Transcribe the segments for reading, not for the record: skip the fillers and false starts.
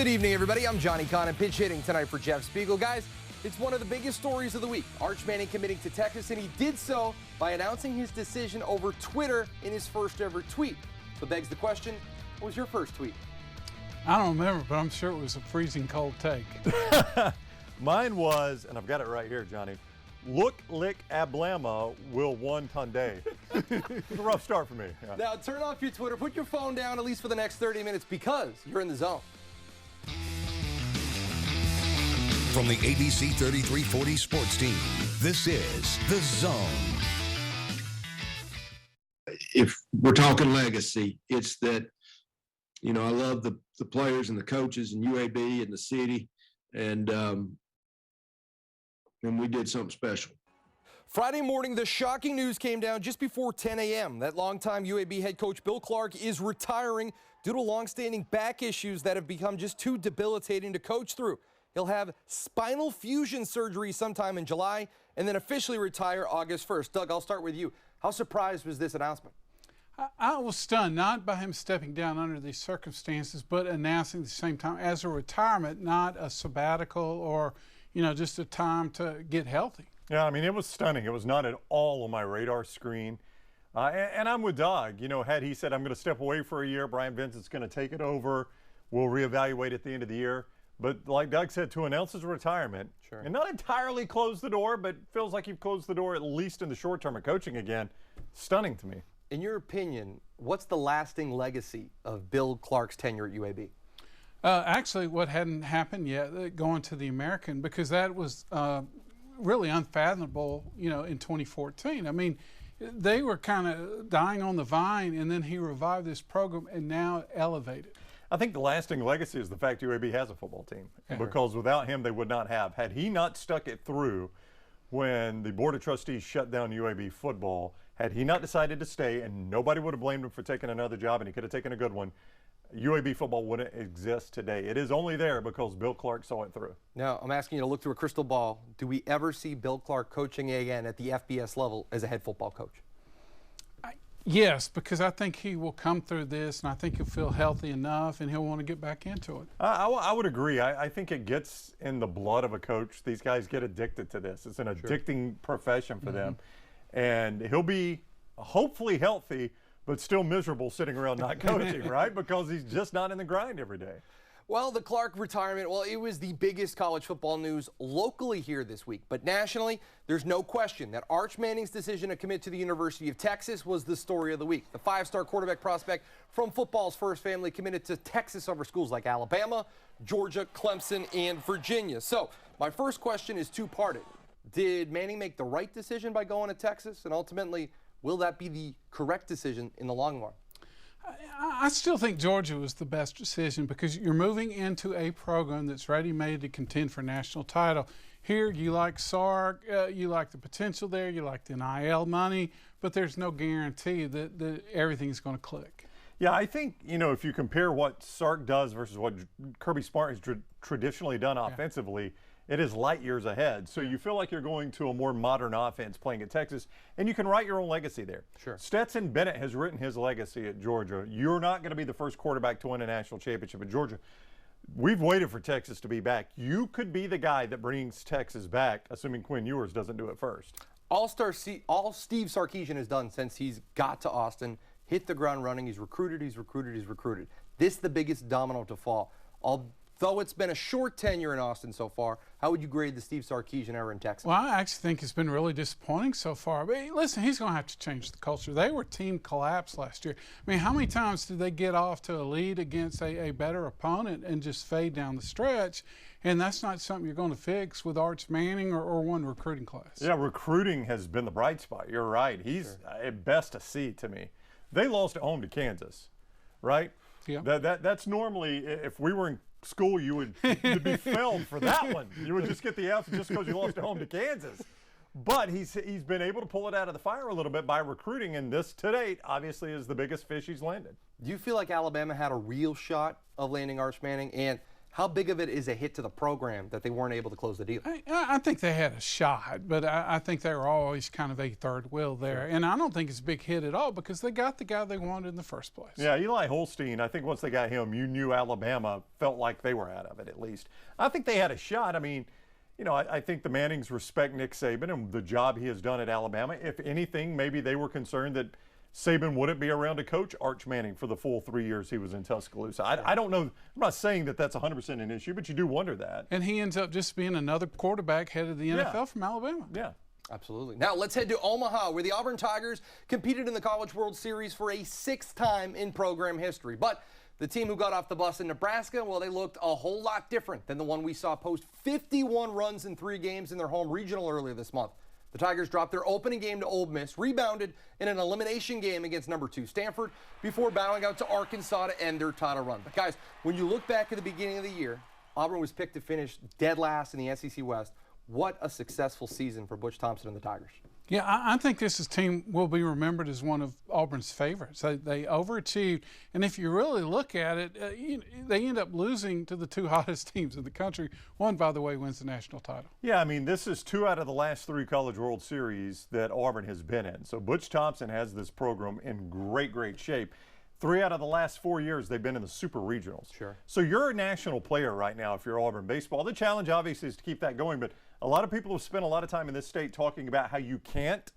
Good evening, everybody. I'm Johnny Congdon, pinch hitting tonight for Jeff Spiegel. Guys, it's one of the biggest stories of the week. Arch Manning committing to Texas, and he did so by announcing his decision over Twitter in his first ever tweet. So begs the question, what was your first tweet? I don't remember, but I'm sure it was a freezing cold take. Mine was, and I've got it right here, Johnny, look, lick, ablama, will one Tunday. It's a rough start for me. Yeah. Now turn off your Twitter, put your phone down at least for the next 30 minutes because you're in the zone. From the ABC 3340 sports team, this is The Zone. If we're talking legacy, it's that, you know, I love the players and the coaches and UAB and the city, and we did something special. Friday morning, the shocking news came down just before 10 a.m. that longtime UAB head coach Bill Clark is retiring due to longstanding back issues that have become just too debilitating to coach through. He'll have spinal fusion surgery sometime in July and then officially retire August 1st. Doug, I'll start with you. How surprised was this announcement? I was stunned, not by him stepping down under these circumstances, but announcing at the same time as a retirement, not a sabbatical or, you know, just a time to get healthy. Yeah, I mean, it was stunning. It was not at all on my radar screen. And I'm with Doug. You know, had he said, I'm going to step away for a year, Brian Vincent's going to take it over, we'll reevaluate at the end of the year. But like Doug said, to announce his retirement, sure, and not entirely close the door, but feels like you've closed the door at least in the short term of coaching again, stunning to me. In your opinion, what's the lasting legacy of Bill Clark's tenure at UAB? Actually, what hadn't happened yet, going to the American, because that was really unfathomable, you know, in 2014. I mean, they were kind of dying on the vine, and then he revived this program and now elevated. I think the lasting legacy is the fact UAB has a football team, because without him, they would not have. Had he not stuck it through when the Board of Trustees shut down UAB football, had he not decided to stay, and nobody would have blamed him for taking another job, and he could have taken a good one, UAB football wouldn't exist today. It is only there because Bill Clark saw it through. Now, I'm asking you to look through a crystal ball. Do we ever see Bill Clark coaching again at the FBS level as a head football coach? Yes, because I think he will come through this, and I think he'll feel healthy enough, and he'll want to get back into it. I would agree. I think it gets in the blood of a coach. These guys get addicted to this. It's an addicting profession for them. And he'll be hopefully healthy, but still miserable sitting around not coaching, right? Because he's just not in the grind every day. Well, the Clark retirement, well, it was the biggest college football news locally here this week. But nationally, there's no question that Arch Manning's decision to commit to the University of Texas was the story of the week. The five-star quarterback prospect from football's first family committed to Texas over schools like Alabama, Georgia, Clemson, and Virginia. So my first question is two-parted. Did Manning make the right decision by going to Texas? And ultimately, will that be the correct decision in the long run? I still think Georgia was the best decision because you're moving into a program that's ready-made to contend for national title. Here, you like Sark, you like the potential there, you like the NIL money, but there's no guarantee that everything's going to click. Yeah, I think, you know, if you compare what Sark does versus what Kirby Smart has traditionally done offensively, it is light years ahead. So you feel like you're going to a more modern offense playing at Texas, and you can write your own legacy there. Sure. Stetson Bennett has written his legacy at Georgia. You're not going to be the first quarterback to win a national championship at Georgia. We've waited for Texas to be back. You could be the guy that brings Texas back, assuming Quinn Ewers doesn't do it first. All Steve Sarkisian has done since he's got to Austin, hit the ground running. He's recruited. This is the biggest domino to fall. Though it's been a short tenure in Austin so far, how would you grade the Steve Sarkisian era in Texas? Well, I actually think it's been really disappointing so far. But listen, he's going to have to change the culture. They were team collapse last year. I mean, how many times did they get off to a lead against a better opponent and just fade down the stretch? And that's not something you're going to fix with Arch Manning or one recruiting class. Yeah, recruiting has been the bright spot. You're right. He's at best a C to me. They lost at home to Kansas, right? Yeah. That's normally, if we were in school, you'd be failed for that one. You would just get the F just because you lost at home to Kansas. But he's been able to pull it out of the fire a little bit by recruiting, and this to date obviously is the biggest fish he's landed. Do you feel like Alabama had a real shot of landing Arch Manning? And How big of it is a hit to the program that they weren't able to close the deal? I think they had a shot, but I think they were always kind of a third wheel there. Sure. And I don't think it's a big hit at all because they got the guy they wanted in the first place. Yeah, Eli Holstein, I think once they got him, you knew Alabama felt like they were out of it at least. I think they had a shot. I mean, you know, I think the Mannings respect Nick Saban and the job he has done at Alabama. If anything, maybe they were concerned that Saban wouldn't be around to coach Arch Manning for the full 3 years he was in Tuscaloosa. I don't know. I'm not saying that that's 100% an issue, but you do wonder that. And he ends up just being another quarterback head of the NFL from Alabama. Yeah. Absolutely. Now let's head to Omaha, where the Auburn Tigers competed in the College World Series for a 6th time in program history. But the team who got off the bus in Nebraska, well, they looked a whole lot different than the one we saw post 51 runs in 3 games in their home regional earlier this month. The Tigers dropped their opening game to Ole Miss, rebounded in an elimination game against number 2 Stanford, before bowing out to Arkansas to end their title run. But guys, when you look back at the beginning of the year, Auburn was picked to finish dead last in the SEC West. What a successful season for Butch Thompson and the Tigers. Yeah, I think this team will be remembered as one of Auburn's favorites. They overachieved, and if you really look at it, they end up losing to the 2 hottest teams in the country. One, by the way, wins the national title. Yeah, I mean, this is 2 out of the last 3 College World Series that Auburn has been in. So Butch Thompson has this program in great, great shape. 3 out of the last 4 years, they've been in the Super Regionals. Sure. So you're a national player right now if you're Auburn baseball. The challenge, obviously, is to keep that going, but a lot of people have spent a lot of time in this state talking about how you can't,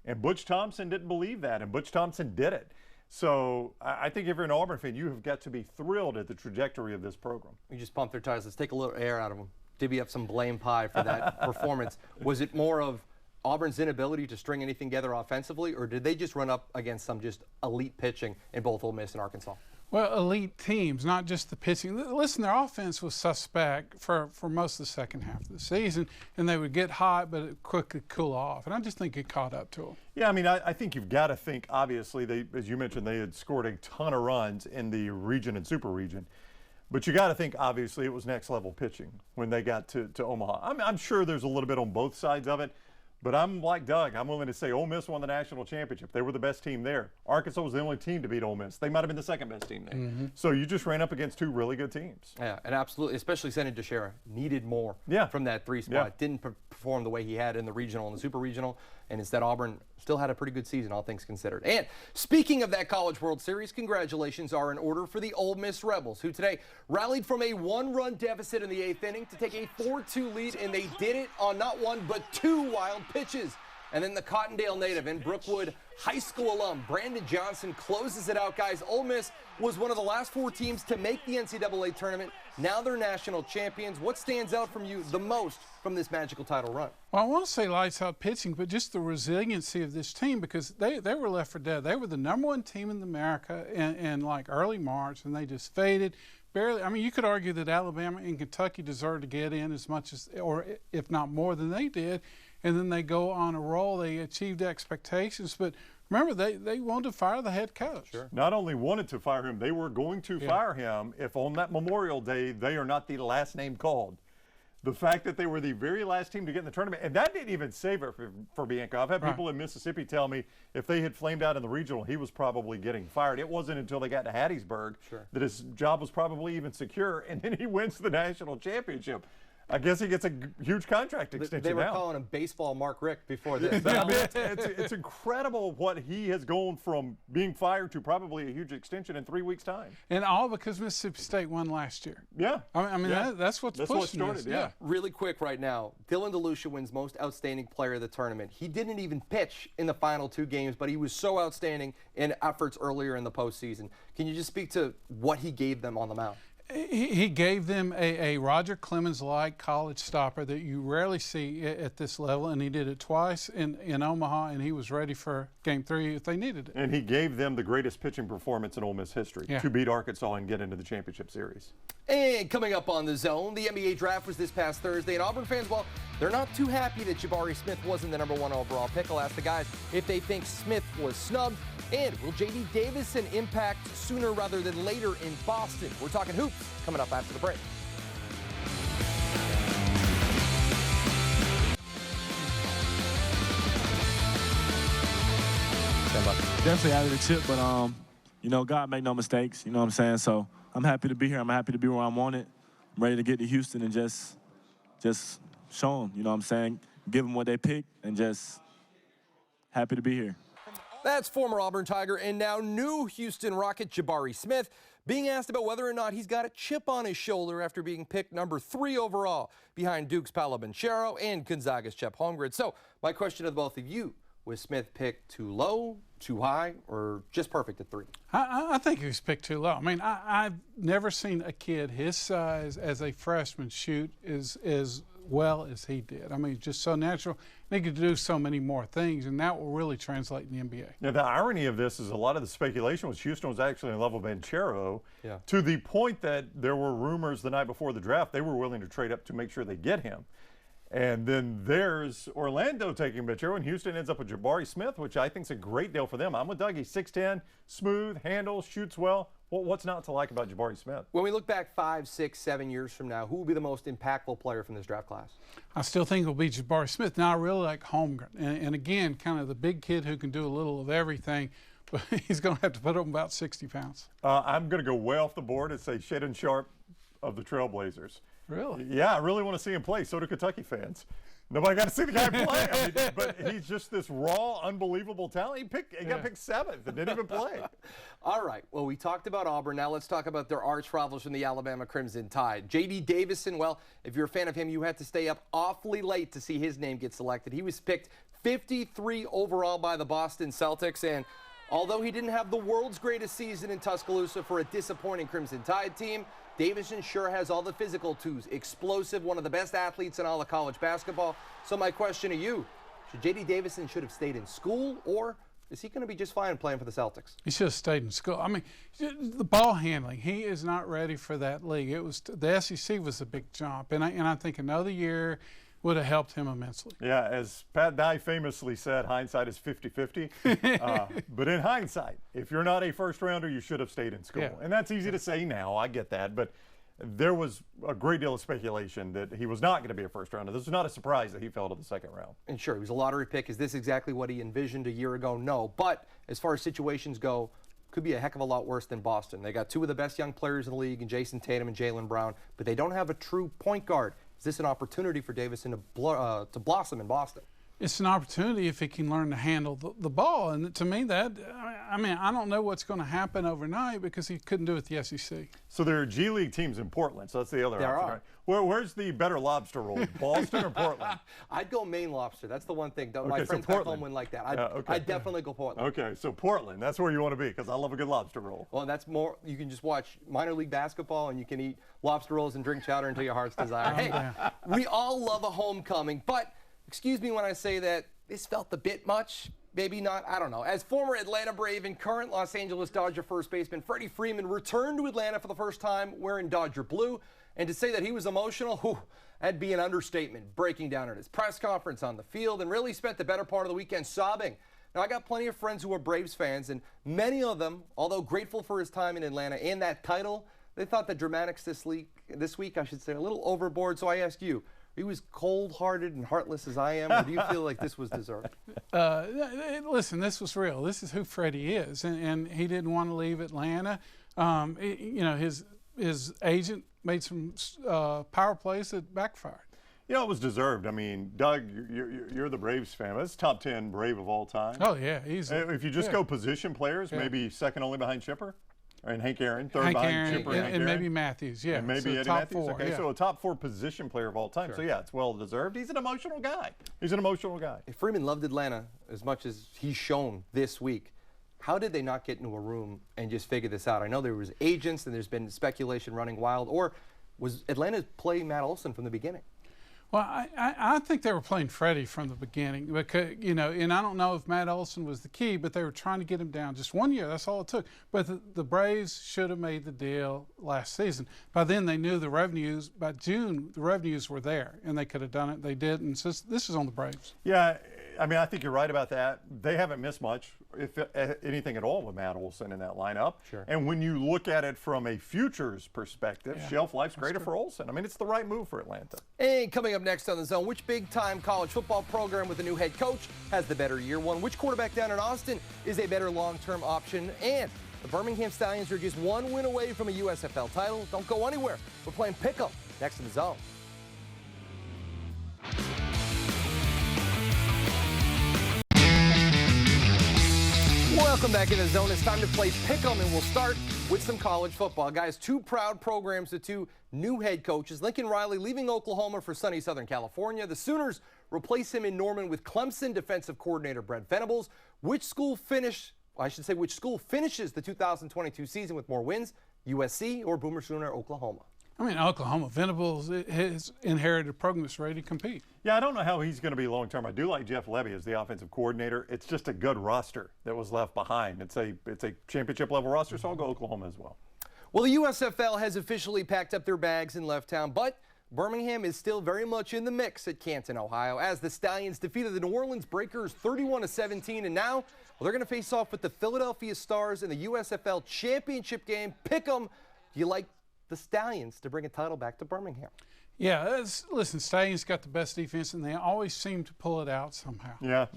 and Butch Thompson didn't believe that, and Butch Thompson did it. So I think if you're an Auburn fan, you have got to be thrilled at the trajectory of this program. You just pumped their tires. Let's take a little air out of them. Divvy up some blame pie for that performance. Was it more of Auburn's inability to string anything together offensively, or did they just run up against some just elite pitching in both Ole Miss and Arkansas? Well, elite teams, not just the pitching. Listen, their offense was suspect for most of the second half of the season, and they would get hot, but it would quickly cool off. And I just think it caught up to them. Yeah, I mean, I think you've got to think, obviously, as you mentioned, they had scored a ton of runs in the region and super region. But you got to think, obviously, it was next-level pitching when they got to Omaha. I'm sure there's a little bit on both sides of it. But I'm like Doug. I'm willing to say Ole Miss won the national championship. They were the best team there. Arkansas was the only team to beat Ole Miss. They might have been the second best team there. Mm-hmm. So you just ran up against 2 really good teams. Yeah, and absolutely, especially Senate DeShera needed more from that 3 spot. Yeah. Didn't perform the way he had in the regional and the super regional, and instead Auburn still had a pretty good season, all things considered. And speaking of that College World Series, congratulations are in order for the Ole Miss Rebels, who today rallied from a 1-run deficit in the 8th inning to take a 4-2 lead, and they did it on not 1 but 2 wild pitches. And then the Cottondale native and Brookwood High School alum Brandon Johnson closes it out, guys. Ole Miss was one of the last 4 teams to make the NCAA tournament. Now they're national champions. What stands out from you the most from this magical title run? Well, I want to say lights out pitching, but just the resiliency of this team, because they were left for dead. They were the #1 team in America in like early March, and they just faded. Barely. I mean, you could argue that Alabama and Kentucky deserved to get in as much as, or if not more than they did. And then they go on a roll. They achieved expectations. But remember, they wanted to fire the head coach. Sure. Not only wanted to fire him, they were going to fire him if on that Memorial Day they are not the last name called. The fact that they were the very last team to get in the tournament, and that didn't even save it for Bianco. I've had people in Mississippi tell me if they had flamed out in the regional, he was probably getting fired. It wasn't until they got to Hattiesburg that his job was probably even secure, and then he wins the national championship. I guess he gets a huge contract extension now. They were calling him Baseball Mark Richt before this. I mean, it's incredible what he has gone from being fired to probably a huge extension in 3 weeks' time. And all because Mississippi State won last year. Yeah. I mean that's what's pushing what started, this. yeah. Really quick right now, Dylan DeLucia wins Most Outstanding Player of the Tournament. He didn't even pitch in the final 2 games, but he was so outstanding in efforts earlier in the postseason. Can you just speak to what he gave them on the mound? He gave them a Roger Clemens-like college stopper that you rarely see at this level, and he did it twice in Omaha, and he was ready for Game 3 if they needed it. And he gave them the greatest pitching performance in Ole Miss history to beat Arkansas and get into the championship series. And coming up on The Zone, the NBA draft was this past Thursday, and Auburn fans, well, they're not too happy that Jabari Smith wasn't the #1 overall pick. I'll ask the guys if they think Smith was snubbed. And will J.D. Davison impact sooner rather than later in Boston? We're talking hoops coming up after the break. Definitely out of the chip, but you know, God made no mistakes. You know what I'm saying? So I'm happy to be here. I'm happy to be where I'm wanted. I'm ready to get to Houston and just show them, you know what I'm saying? Give them what they pick and just happy to be here. That's former Auburn Tiger and now new Houston Rocket Jabari Smith being asked about whether or not he's got a chip on his shoulder after being picked number 3 overall behind Duke's Paolo Banchero and Gonzaga's Chet Holmgren. So my question to the both of you, was Smith picked too low, too high, or just perfect at 3? I think he was picked too low. I mean, I've never seen a kid his size as a freshman shoot as well as he did. I mean, just so natural. He could do so many more things, and that will really translate in the NBA. Now, the irony of this is a lot of the speculation was Houston was actually in love with Banchero to the point that there were rumors the night before the draft they were willing to trade up to make sure they get him. And then there's Orlando taking Banchero, and Houston ends up with Jabari Smith, which I think is a great deal for them. I'm with Doug. He's 6'10", smooth, handles, shoots well. What's not to like about Jabari Smith? When we look back 5, 6, 7 years from now, who will be the most impactful player from this draft class? I still think it'll be Jabari Smith. Now, I really like Holmgren. And again, kind of the big kid who can do a little of everything, but he's going to have to put on about 60 pounds. I'm going to go way off the board and say Shaedon Sharpe of the Trailblazers. Really? Yeah, I really want to see him play. So do Kentucky fans. Nobody got to see the guy play. I mean, but he's just this raw, unbelievable talent. He got picked 7th and didn't even play. All right. Well, we talked about Auburn. Now let's talk about their arch rivals from the Alabama Crimson Tide. J.D. Davison, well, if you're a fan of him, you had to stay up awfully late to see his name get selected. He was picked 53 overall by the Boston Celtics, and although he didn't have the world's greatest season in Tuscaloosa for a disappointing Crimson Tide team, Davison sure has all the physical tools. Explosive, one of the best athletes in all of college basketball. So my question to you, should J.D. Davison should have stayed in school, or is he going to be just fine playing for the Celtics? He should have stayed in school. I mean, the ball handling, he is not ready for that league. It was the SEC was a big jump, and I think another year would have helped him immensely. Yeah, as Pat Dye famously said, hindsight is 50-50. But in hindsight, if you're not a first-rounder, you should have stayed in school. Yeah. And that's easy to say now. I get that. But there was a great deal of speculation that he was not going to be a first-rounder. This was not a surprise that he fell to the second round. And sure, he was a lottery pick. Is this exactly what he envisioned a year ago? No. But as far as situations go, could be a heck of a lot worse than Boston. They got 2 of the best young players in the league, in Jason Tatum and Jaylen Brown, but they don't have a true point guard. Is this an opportunity for Davison to blossom in Boston? It's an opportunity if he can learn to handle the ball. And to me, I mean, I don't know what's going to happen overnight because he couldn't do it at the SEC. So there are G League teams in Portland, so that's the other option. Right? Where's the better lobster roll, Boston or Portland? I'd go Maine lobster. That's the one thing. Okay, My so friends back home wouldn't like that. I'd definitely go Portland. Okay, so Portland, that's where you want to be because I love a good lobster roll. Well, that's more, you can just watch minor league basketball and you can eat lobster rolls and drink chowder until your heart's desire. Hey, we all love a homecoming, but excuse me when I say that this felt a bit much. Maybe not, I don't know. As former Atlanta Brave and current Los Angeles Dodger first baseman Freddie Freeman returned to Atlanta for the first time wearing Dodger blue, and to say that he was emotional, that'd be an understatement, breaking down at his press conference on the field and really spent the better part of the weekend sobbing. Now, I got plenty of friends who are Braves fans, and many of them, although grateful for his time in Atlanta and that title, they thought the dramatics this week, I should say, a little overboard. So I ask you, are you as cold-hearted and heartless as I am, or do you feel like this was deserved? Listen, this was real. This is who Freddie is, and he didn't want to leave Atlanta. You know, his agent made some power plays that backfired. You know, it was deserved. I mean, Doug, you're the Braves fan. That's top 10 Brave of all time. Oh, yeah. If you just go position players, maybe second only behind Chipper. And Hank Aaron, third Hank behind Aaron, Chipper and maybe Matthews, yeah. And maybe so Eddie top Matthews. 4, Okay, yeah. so a top 4 position player of all time. Sure. So, yeah, it's well-deserved. He's an emotional guy. He's an emotional guy. If Freeman loved Atlanta as much as he's shown this week, how did they not get into a room and just figure this out? I know there was agents and there's been speculation running wild. Or was Atlanta playing Matt Olson from the beginning? Well, I think they were playing Freddie from the beginning because, you know, and I don't know if Matt Olson was the key, but they were trying to get him down just 1 year. That's all it took. But the Braves should have made the deal last season. By then they knew the revenues. By June, the revenues were there, and they could have done it. They didn't. So this is on the Braves. Yeah, I mean, I think you're right about that. They haven't missed much, if anything at all, with Matt Olson in that lineup. Sure. And when you look at it from a futures perspective, shelf life's greater for Olson. I mean, it's the right move for Atlanta. And coming up next on The Zone, which big-time college football program with a new head coach has the better year one? Which quarterback down in Austin is a better long-term option? And The Birmingham Stallions are just one win away from a USFL title. Don't go anywhere. We're playing Pick'em next in the zone. Welcome back in the zone. It's time to play Pick'em, and we'll start with some college football. Guys, two proud programs to two new head coaches. Lincoln Riley leaving Oklahoma for sunny Southern California. The Sooners replace him in Norman with Clemson defensive coordinator Brent Venables. Which school finishes the 2022 season with more wins, USC or Boomer Sooner, Oklahoma? I mean, Oklahoma. Venables has inherited a program that's ready to compete. Yeah, I don't know how he's going to be long term. I do like Jeff Levy as the offensive coordinator. It's just a good roster that was left behind. It's a championship level roster, so I'll go Oklahoma as well. Well, the USFL has officially packed up their bags and left town, but Birmingham is still very much in the mix at Canton, Ohio, as the Stallions defeated the New Orleans Breakers 31-17, and now they're going to face off with the Philadelphia Stars in the USFL championship game. Pick'em. Do you like the Stallions to bring a title back to Birmingham? Yeah, listen, Stallions got the best defense, and they always seem to pull it out somehow. Yeah,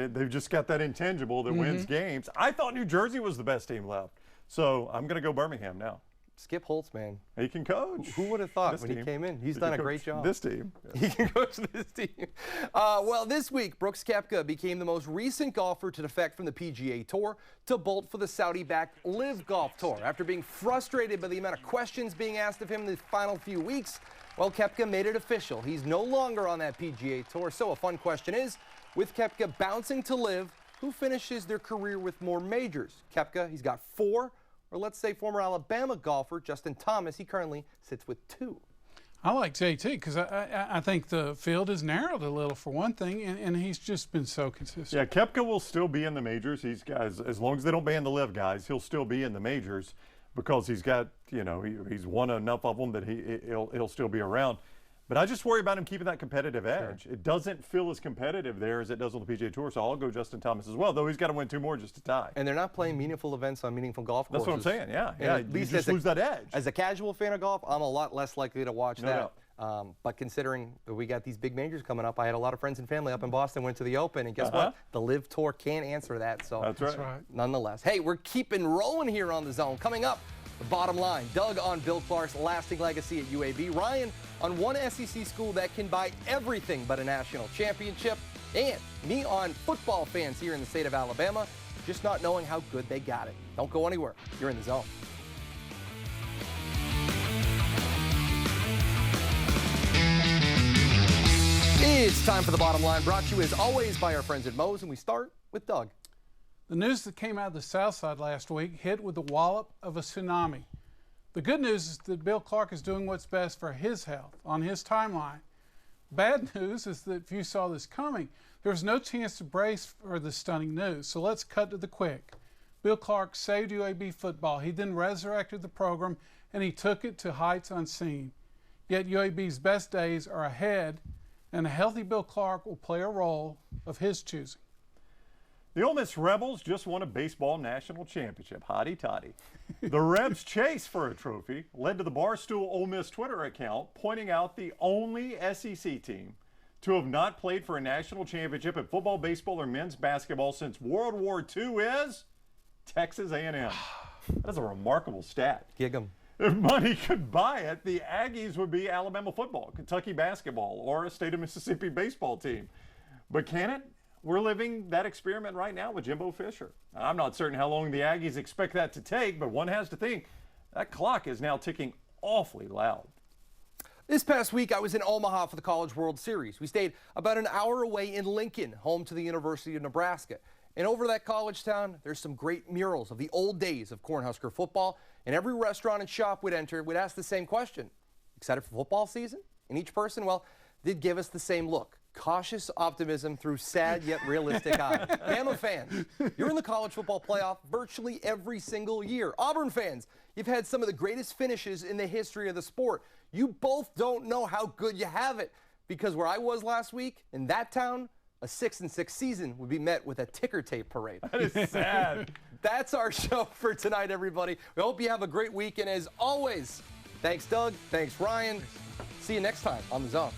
they've just got that intangible that wins games. I thought New Jersey was the best team left, so I'm going to go Birmingham now. Skip Holtz, man. He can coach. Who would have thought this when team. He came in? He's done a great job. This team. He can coach this team. Well, this week, Brooks Koepka became the most recent golfer to defect from the PGA Tour to bolt for the Saudi-backed Live Golf Tour. After being frustrated by the amount of questions being asked of him in the final few weeks, well, Koepka made it official. He's no longer on that PGA Tour. So a fun question is, with Koepka bouncing to Live, who finishes their career with more majors? Koepka, he's got 4. Or let's say former Alabama golfer Justin Thomas, he currently sits with 2. I like JT because I think the field has narrowed a little for one thing, and he's just been so consistent. Yeah, Koepka will still be in the majors. He's guys, as long as they don't ban the live guys, he'll still be in the majors because he's got, he's won enough of them that he'll still be around. But I just worry about him keeping that competitive edge. Sure. It doesn't feel as competitive there as it does on the PGA Tour, so I'll go Justin Thomas as well, though he's got to win 2 more just to tie. And they're not playing meaningful events on meaningful golf courses. That's what I'm saying, yeah. At least you just lose that edge. As a casual fan of golf, I'm a lot less likely to watch that. But considering that we got these big majors coming up, I had a lot of friends and family up in Boston, went to the Open, and guess what? The Live Tour can't answer that. So That's right. Nonetheless. Hey, we're keeping rolling here on the zone. Coming up, the bottom line. Doug on Bill Clark's lasting legacy at UAB. Ryan on one SEC school that can buy everything but a national championship. And me on football fans here in the state of Alabama, just not knowing how good they got it. Don't go anywhere. You're in the zone. It's time for the bottom line, brought to you as always by our friends at Moe's, and we start with Doug. The news that came out of the South Side last week hit with the wallop of a tsunami. The good news is that Bill Clark is doing what's best for his health on his timeline. Bad news is that if you saw this coming, there was no chance to brace for the stunning news. So let's cut to the quick. Bill Clark saved UAB football. He then resurrected the program, and he took it to heights unseen. Yet UAB's best days are ahead, and a healthy Bill Clark will play a role of his choosing. The Ole Miss Rebels just won a baseball national championship. Hotty toddy. The Rebs' chase for a trophy led to the Barstool Ole Miss Twitter account pointing out the only SEC team to have not played for a national championship in football, baseball, or men's basketball since World War II is Texas A&M. That's a remarkable stat. Gig 'em. If money could buy it, the Aggies would be Alabama football, Kentucky basketball, or a state of Mississippi baseball team. But can it? We're living that experiment right now with Jimbo Fisher. I'm not certain how long the Aggies expect that to take, but one has to think that clock is now ticking awfully loud. This past week, I was in Omaha for the College World Series. We stayed about an hour away in Lincoln, home to the University of Nebraska. And over that college town, there's some great murals of the old days of Cornhusker football. And every restaurant and shop we'd enter would ask the same question. Excited for football season? And each person, well, did give us the same look. Cautious optimism through sad yet realistic eyes. Bama fans, you're in the college football playoff virtually every single year. Auburn fans, you've had some of the greatest finishes in the history of the sport. You both don't know how good you have it, because where I was last week, in that town, a 6-6 season would be met with a ticker tape parade. That is sad. That's our show for tonight, everybody. We hope you have a great week, and as always, thanks Doug, thanks Ryan. See you next time on The Zone.